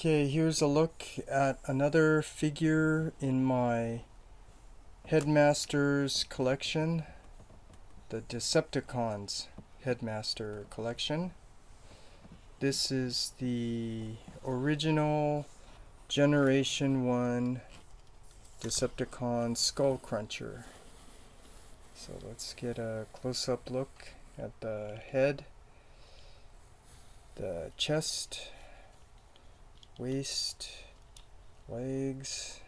Okay, here's a look at another figure in my Headmasters collection, the Decepticons Headmaster collection. This is the original Generation 1 Decepticon Skullcruncher. So let's get a close-up look at the head, the chest, waist, legs.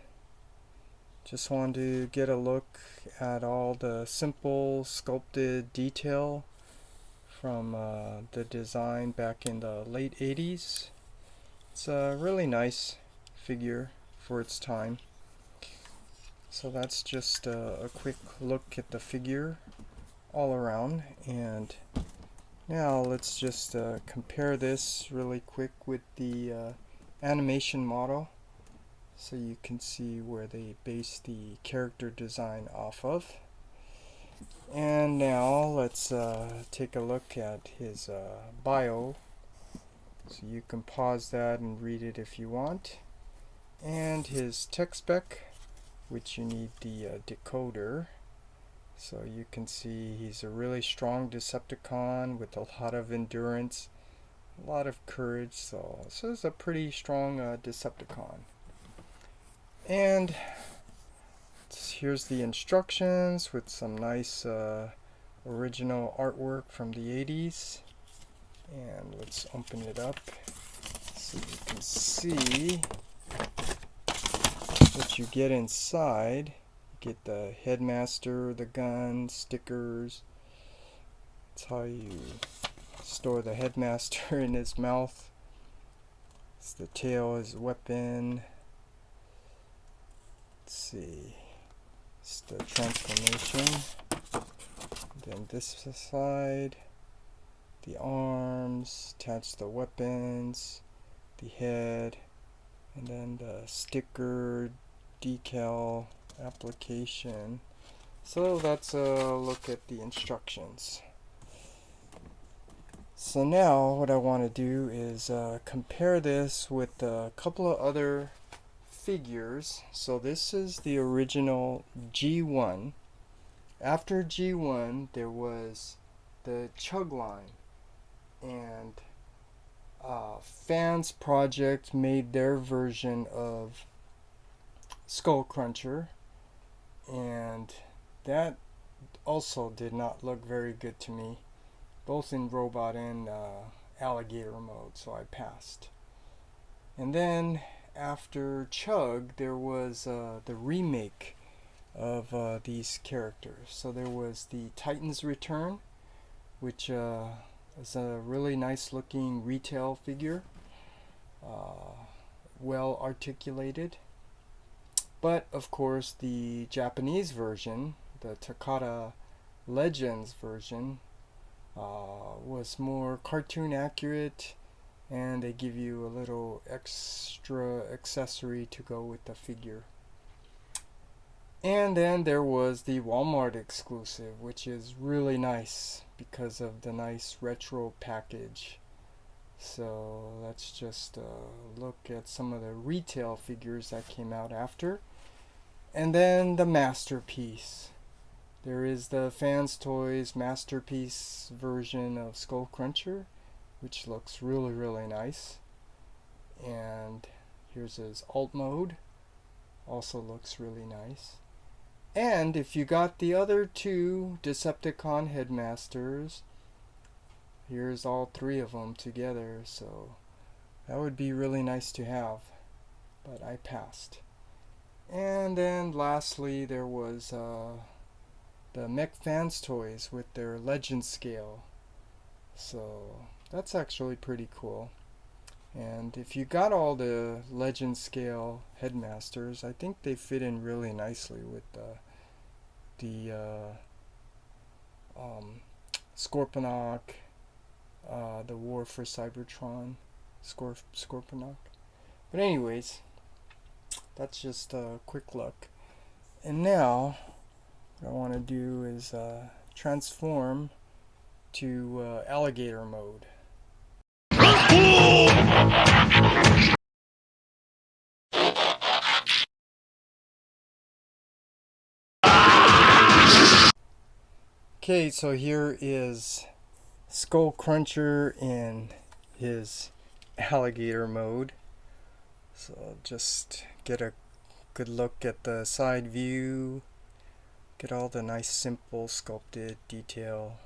Just wanted to get a look at all the simple sculpted detail from the design back in the late 80s. It's a really nice figure for its time. So that's just a quick look at the figure all around, and now let's just compare this really quick with the animation model, so you can see where they base the character design off of. And now let's take a look at his bio, so you can pause that and read it if you want, and his tech spec, which you need the decoder. So you can see he's a really strong Decepticon with a lot of endurance, a lot of courage, so this is a pretty strong Decepticon. And here's the instructions with some nice original artwork from the 80s. And let's open it up so you can see what you get inside. You get the Headmaster, the gun, stickers. That's how you store the Headmaster in his mouth. It's the tail, his weapon. Let's see. It's the transformation. Then this side, the arms, attach the weapons, the head, and then the sticker, decal, application. So that's a look at the instructions. So now what I want to do is compare this with a couple of other figures. So this is the original G1. After G1 there was the Chug line, and Fans Project made their version of Skullcruncher, and that also did not look very good to me, both in robot and alligator mode, so I passed. And then after Chug there was the remake of these characters. So there was the Titan's Return, which is a really nice looking retail figure, well articulated. But of course the Japanese version, the Takata Legends version, was more cartoon accurate, and they give you a little extra accessory to go with the figure. And then there was the Walmart exclusive, which is really nice because of the nice retro package. So let's just look at some of the retail figures that came out after. And then the masterpiece. There is the Fans Toys masterpiece version of Skullcruncher, which looks really nice. And here's his alt mode, also looks really nice. And if you got the other two Decepticon Headmasters, here's all three of them together, so that would be really nice to have, but I passed. And then lastly there was the Mech Fans Toys with their Legend scale, so that's actually pretty cool. And if you got all the Legend scale Headmasters, I think they fit in really nicely with the Scorponok, the War for Cybertron, Scorponok. But anyways, that's just a quick look. And now what I want to do is transform to alligator mode. Okay, so here is Skullcruncher in his alligator mode. So just get a good look at the side view, get all the nice simple sculpted detail,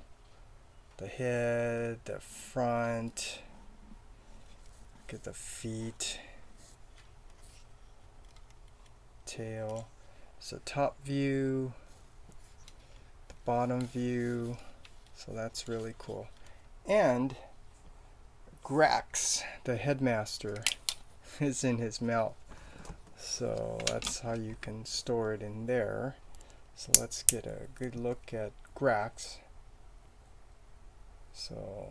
the head, the front, get the feet, tail. So top view, the bottom view, so that's really cool. And Grax, the headmaster, is in his mouth. So that's how you can store it in there. So let's get a good look at Grax. So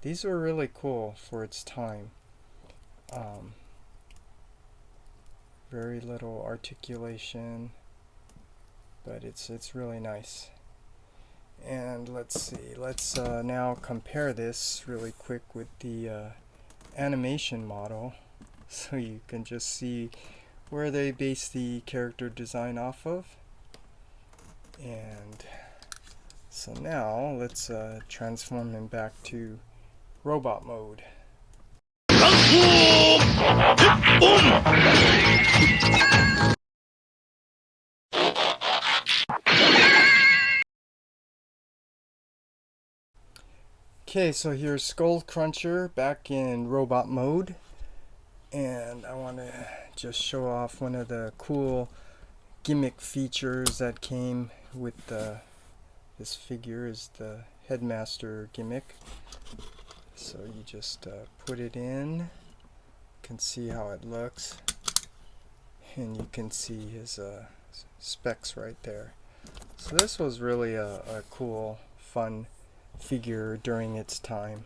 these were really cool for its time. Very little articulation, but it's really nice. And let's see, let's now compare this really quick with the animation model, so you can just see where they base the character design off of. And so now let's transform him back to robot mode. Okay, so here's Skullcruncher back in robot mode, and I want to just show off one of the cool gimmick features that came with this figure is the Headmaster gimmick. So you just put it in, you can see how it looks, and you can see his specs right there. So this was really a cool, fun figure during its time.